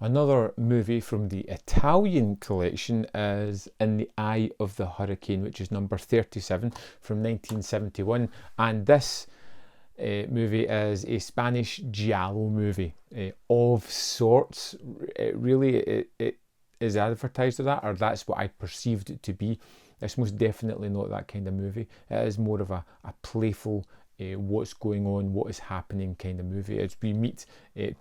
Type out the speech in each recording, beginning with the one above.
Another movie from the Italian collection is In the Eye of the Hurricane, which is number 37 from 1971. And this movie is a Spanish giallo movie of sorts. It is advertised as that, or that's what I perceived it to be. It's most definitely not that kind of movie. It is more of a playful, what's going on, what is happening kind of movie. As we meet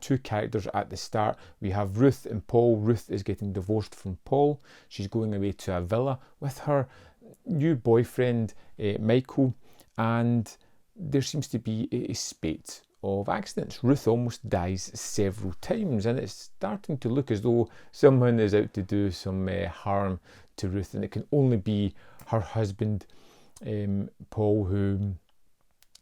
two characters at the start, we have Ruth and Paul. Ruth is getting divorced from Paul. She's going away to a villa with her new boyfriend, Michael, and there seems to be a spate of accidents. Ruth almost dies several times, and it's starting to look as though someone is out to do some harm to Ruth, and it can only be her husband, Paul, who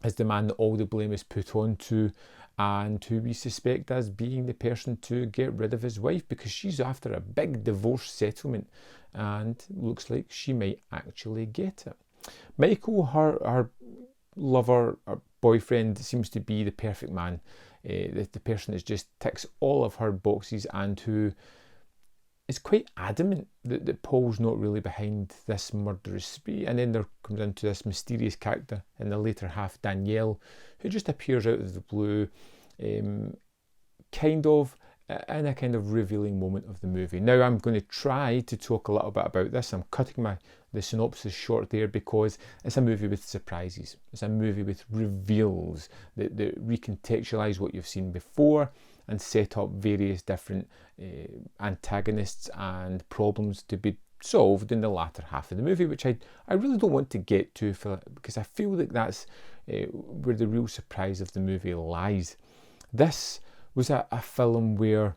is the man that all the blame is put on to, and who we suspect as being the person to get rid of his wife, because she's after a big divorce settlement and looks like she might actually get it. Michael, her lover or boyfriend, seems to be the perfect man, the person that just ticks all of her boxes, and who is quite adamant that Paul's not really behind this murderous spree. And then there comes into this mysterious character in the later half, Danielle, who just appears out of the blue, kind of in a kind of revealing moment of the movie. Now I'm going to try to talk a little bit about this. I'm cutting the synopsis short there because it's a movie with surprises. It's a movie with reveals that recontextualise what you've seen before and set up various different antagonists and problems to be solved in the latter half of the movie, which I really don't want to get to, because I feel like that's where the real surprise of the movie lies. This was a film where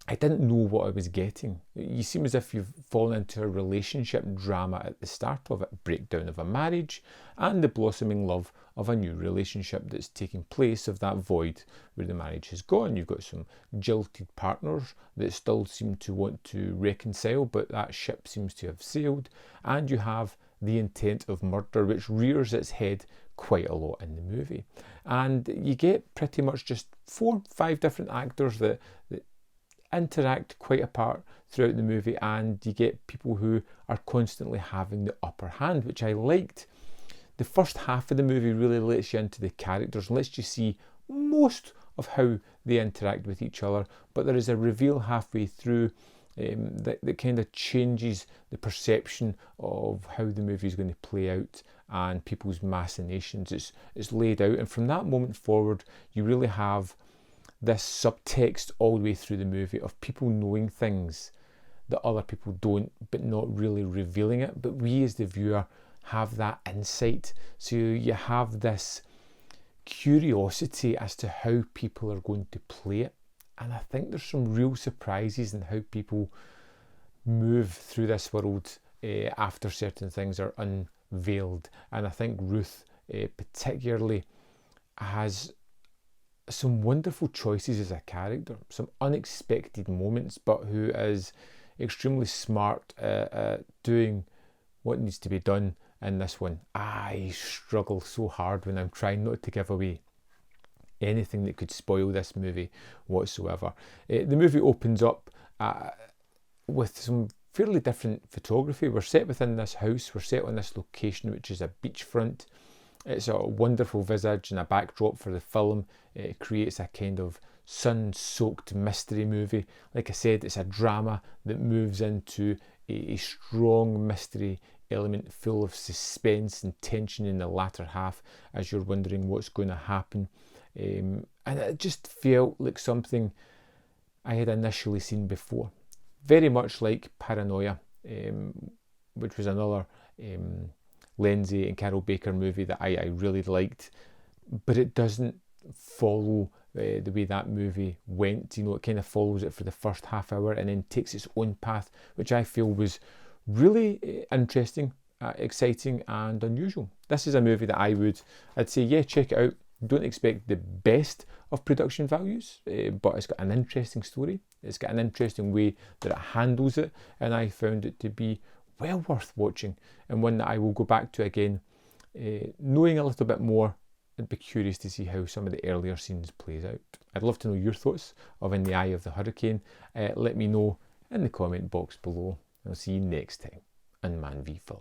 I didn't know what I was getting. You seem as if you've fallen into a relationship drama at the start of it, breakdown of a marriage and the blossoming love of a new relationship that's taking place of that void where the marriage has gone. You've got some jilted partners that still seem to want to reconcile, but that ship seems to have sailed, and you have the intent of murder, which rears its head quite a lot in the movie. And you get pretty much just 4-5 different actors that interact quite apart throughout the movie, and you get people who are constantly having the upper hand, which I liked. The first half of the movie really lets you into the characters and lets you see most of how they interact with each other, but there is a reveal halfway through that kind of changes the perception of how the movie is going to play out and people's machinations. It's laid out, and from that moment forward you really have this subtext all the way through the movie of people knowing things that other people don't, but not really revealing it. But we as the viewer have that insight, so you have this curiosity as to how people are going to play it. And I think there's some real surprises in how people move through this world after certain things are unveiled. And I think Ruth particularly has some wonderful choices as a character, some unexpected moments, but who is extremely smart at doing what needs to be done in this one. I struggle so hard when I'm trying not to give away anything that could spoil this movie whatsoever. The movie opens up with some fairly different photography. We're set within this house, we're set on this location which is a beachfront. It's a wonderful visage and a backdrop for the film. It creates a kind of sun-soaked mystery movie. Like I said, it's a drama that moves into a strong mystery element full of suspense and tension in the latter half as you're wondering what's going to happen. And it just felt like something I had initially seen before. Very much like Paranoia, which was another Lindsay and Carol Baker movie that I really liked, but it doesn't follow the way that movie went. You know, it kind of follows it for the first half hour and then takes its own path, which I feel was really interesting, exciting and unusual. This is a movie that I'd say, yeah, check it out. Don't expect the best of production values, but it's got an interesting story. It's got an interesting way that it handles it, and I found it to be well worth watching, and one that I will go back to again, knowing a little bit more I'd be curious to see how some of the earlier scenes plays out. I'd love to know your thoughts of In the Eye of the Hurricane. Let me know in the comment box below. I'll see you next time on Man v Film.